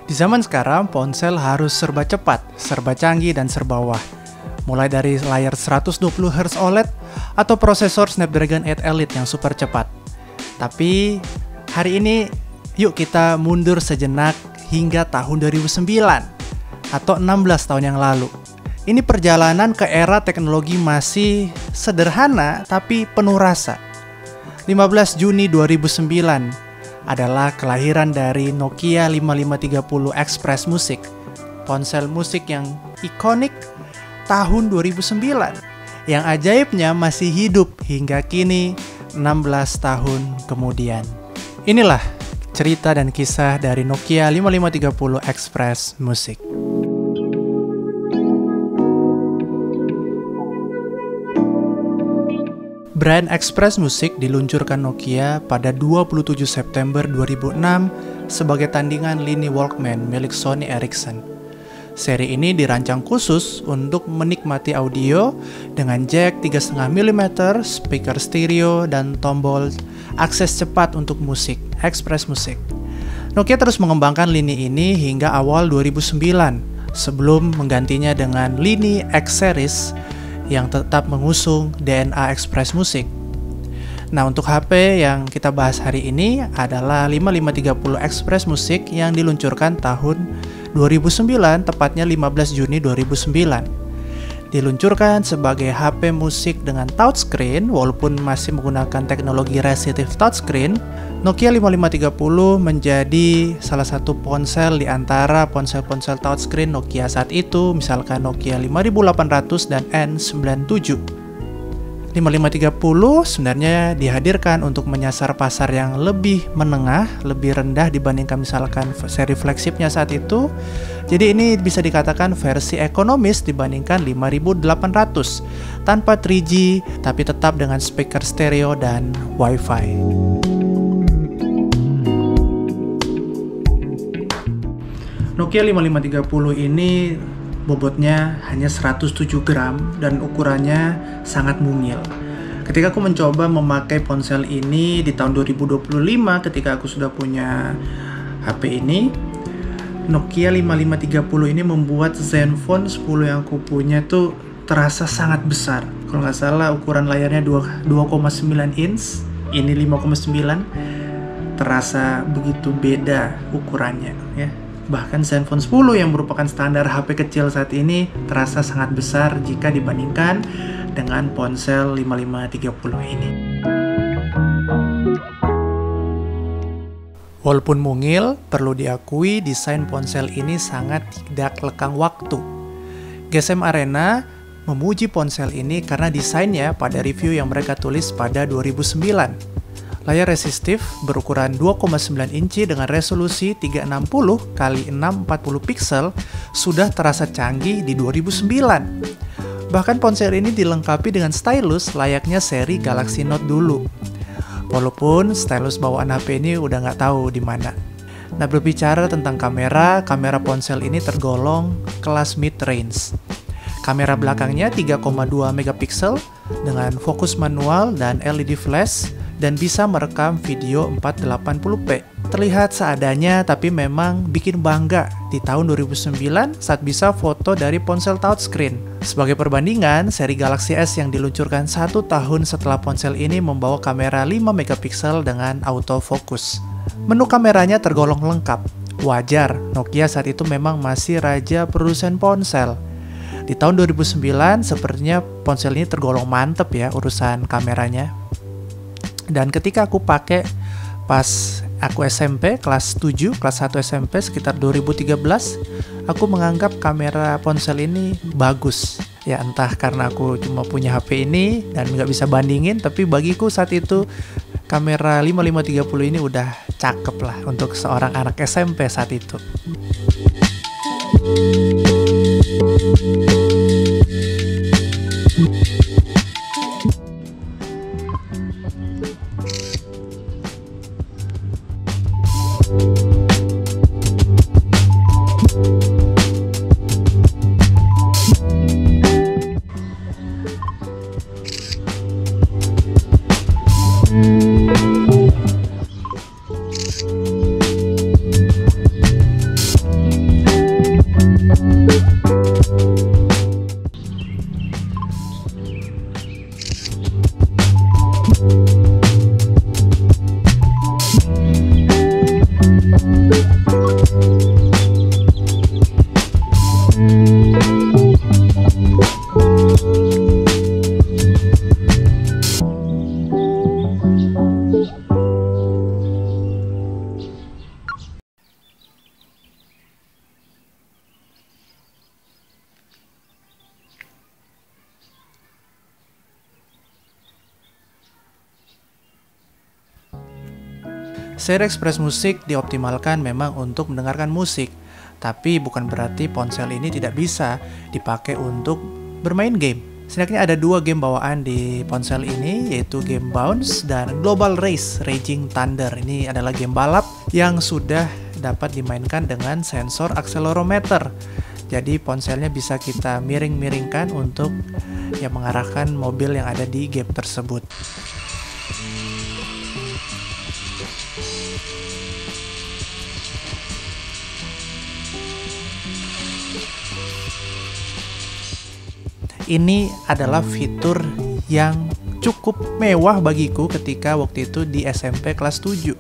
Di zaman sekarang, ponsel harus serba cepat, serba canggih, dan serba wah. Mulai dari layar 120 Hz OLED atau prosesor Snapdragon 8 Elite yang super cepat. Tapi hari ini yuk kita mundur sejenak hingga tahun 2009 atau 16 tahun yang lalu. Ini perjalanan ke era teknologi masih sederhana tapi penuh rasa. 15 Juni 2009 adalah kelahiran dari Nokia 5530 Express Music, ponsel musik yang ikonik tahun 2009, yang ajaibnya masih hidup hingga kini 16 tahun kemudian. Inilah cerita dan kisah dari Nokia 5530 Express Music. Brand Express Music diluncurkan Nokia pada 27 September 2006 sebagai tandingan lini Walkman milik Sony Ericsson. Seri ini dirancang khusus untuk menikmati audio dengan jack 3,5 mm, speaker stereo, dan tombol akses cepat untuk musik, Express Music. Nokia terus mengembangkan lini ini hingga awal 2009 sebelum menggantinya dengan lini X Series yang tetap mengusung DNA Express Music. Nah, untuk HP yang kita bahas hari ini adalah 5530 Express Music yang diluncurkan tahun 2009, tepatnya 15 Juni 2009. Diluncurkan sebagai HP musik dengan touchscreen, walaupun masih menggunakan teknologi resistive touchscreen, Nokia 5530 menjadi salah satu ponsel di antara ponsel-ponsel touchscreen Nokia saat itu, misalkan Nokia 5800 dan N97. 5530 sebenarnya dihadirkan untuk menyasar pasar yang lebih menengah, lebih rendah dibandingkan misalkan seri flagshipnya saat itu. Jadi ini bisa dikatakan versi ekonomis dibandingkan 5800, tanpa 3G tapi tetap dengan speaker stereo dan Wi-Fi. Nokia 5530 ini bobotnya hanya 107 gram dan ukurannya sangat mungil. Ketika aku mencoba memakai ponsel ini di tahun 2025, ketika aku sudah punya HP ini, Nokia 5530 ini membuat Zenfone 10 yang aku punya tuh terasa sangat besar. Kalau nggak salah ukuran layarnya 2,9 inch, ini 5,9, terasa begitu beda ukurannya ya. Bahkan Zenfone 10 yang merupakan standar HP kecil saat ini terasa sangat besar jika dibandingkan dengan ponsel 5530 ini. Walaupun mungil, perlu diakui desain ponsel ini sangat tidak lekang waktu. GSM Arena memuji ponsel ini karena desainnya pada review yang mereka tulis pada 2009. Layar resistif berukuran 2,9 inci dengan resolusi 360 x 640 pixel sudah terasa canggih di 2009. Bahkan ponsel ini dilengkapi dengan stylus layaknya seri Galaxy Note dulu. Walaupun stylus bawaan HP ini udah nggak tahu di mana. Nah, berbicara tentang kamera ponsel ini tergolong kelas mid-range. Kamera belakangnya 3,2 megapiksel dengan fokus manual dan LED flash, dan bisa merekam video 480p. Terlihat seadanya tapi memang bikin bangga di tahun 2009 saat bisa foto dari ponsel touchscreen. Sebagai perbandingan, seri Galaxy S yang diluncurkan 1 tahun setelah ponsel ini membawa kamera 5 megapiksel dengan autofocus. Menu kameranya tergolong lengkap. Wajar, Nokia saat itu memang masih raja produsen ponsel. Di tahun 2009, sepertinya ponsel ini tergolong mantep ya urusan kameranya. Dan ketika aku pakai pas aku SMP, kelas 7, kelas 1 SMP sekitar 2013, aku menganggap kamera ponsel ini bagus. Ya entah karena aku cuma punya HP ini dan nggak bisa bandingin, tapi bagiku saat itu kamera 5530 ini udah cakep lah untuk seorang anak SMP saat itu. Seri Express Music dioptimalkan memang untuk mendengarkan musik, tapi bukan berarti ponsel ini tidak bisa dipakai untuk bermain game. Setidaknya ada 2 game bawaan di ponsel ini, yaitu game Bounce dan Global Race Raging Thunder. Ini adalah game balap yang sudah dapat dimainkan dengan sensor accelerometer. Jadi ponselnya bisa kita miring-miringkan untuk mengarahkan mobil yang ada di game tersebut. Ini adalah fitur yang cukup mewah bagiku ketika waktu itu di SMP kelas 7.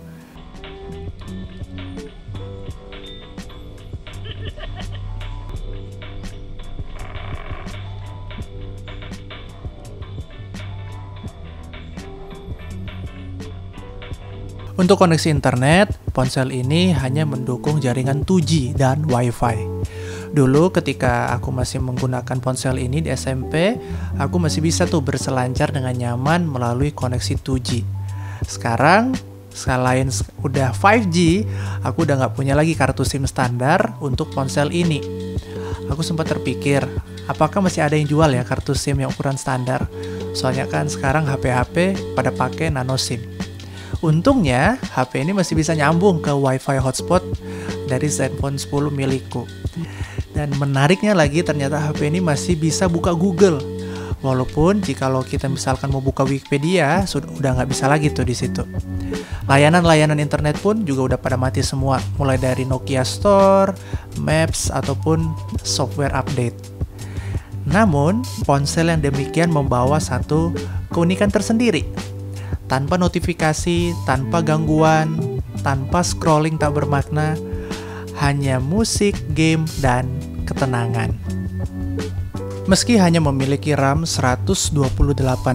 Untuk koneksi internet, ponsel ini hanya mendukung jaringan 2G dan Wi-Fi. Dulu ketika aku masih menggunakan ponsel ini di SMP, aku masih bisa tuh berselancar dengan nyaman melalui koneksi 2G. Sekarang, selain udah 5G, aku udah nggak punya lagi kartu SIM standar untuk ponsel ini. Aku sempat terpikir, apakah masih ada yang jual ya kartu SIM yang ukuran standar? Soalnya kan sekarang HP-HP pada pakai nano SIM. Untungnya, HP ini masih bisa nyambung ke Wi-Fi hotspot dari Zenfone 10 milikku. Dan menariknya lagi, ternyata HP ini masih bisa buka Google. Walaupun jikalau kita misalkan mau buka Wikipedia, udah nggak bisa lagi tuh di situ. Layanan-layanan internet pun juga udah pada mati semua, mulai dari Nokia Store, Maps, ataupun software update. Namun, ponsel yang demikian membawa satu keunikan tersendiri. Tanpa notifikasi, tanpa gangguan, tanpa scrolling tak bermakna, hanya musik, game, dan ketenangan. Meski hanya memiliki RAM 128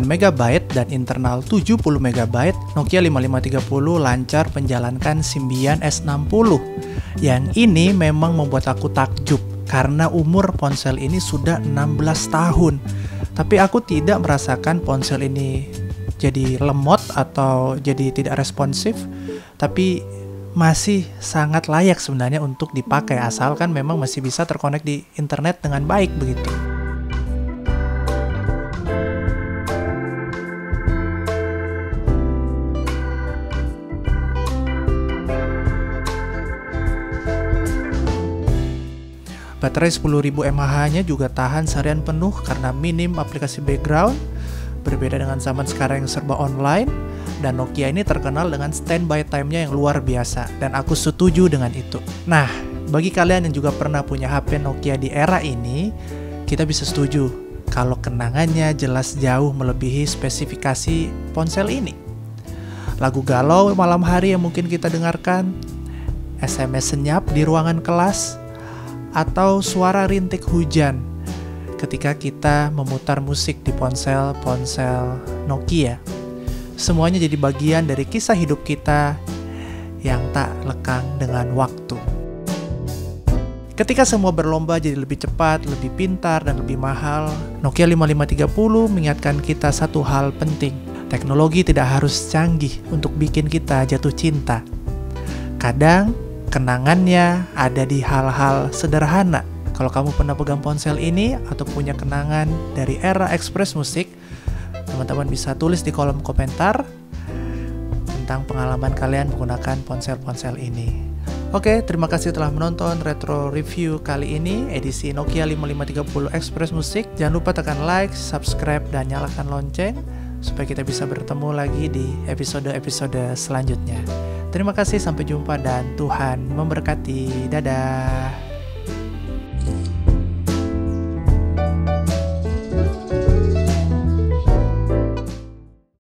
MB dan internal 70 MB, Nokia 5530 lancar menjalankan Symbian S60. Yang ini memang membuat aku takjub, karena umur ponsel ini sudah 16 tahun. Tapi aku tidak merasakan ponsel ini jadi lemot atau jadi tidak responsif, tapi masih sangat layak sebenarnya untuk dipakai, asalkan memang masih bisa terkonek di internet dengan baik begitu. Baterai 10.000 mAh-nya juga tahan seharian penuh karena minim aplikasi background. Berbeda dengan zaman sekarang yang serba online, dan Nokia ini terkenal dengan standby time-nya yang luar biasa, dan aku setuju dengan itu. Nah, bagi kalian yang juga pernah punya HP Nokia di era ini, kita bisa setuju kalau kenangannya jelas jauh melebihi spesifikasi ponsel ini. Lagu galau malam hari yang mungkin kita dengarkan, SMS senyap di ruangan kelas, atau suara rintik hujan ketika kita memutar musik di ponsel Nokia. Semuanya jadi bagian dari kisah hidup kita yang tak lekang dengan waktu. Ketika semua berlomba jadi lebih cepat, lebih pintar, dan lebih mahal, Nokia 5530 mengingatkan kita satu hal penting. Teknologi tidak harus canggih untuk bikin kita jatuh cinta. Kadang, kenangannya ada di hal-hal sederhana. Kalau kamu pernah pegang ponsel ini atau punya kenangan dari era Express Music, teman-teman bisa tulis di kolom komentar tentang pengalaman kalian menggunakan ponsel-ponsel ini. Oke, terima kasih telah menonton retro review kali ini, edisi Nokia 5530 Express Music. Jangan lupa tekan like, subscribe, dan nyalakan lonceng supaya kita bisa bertemu lagi di episode-episode selanjutnya. Terima kasih, sampai jumpa, dan Tuhan memberkati. Dadah.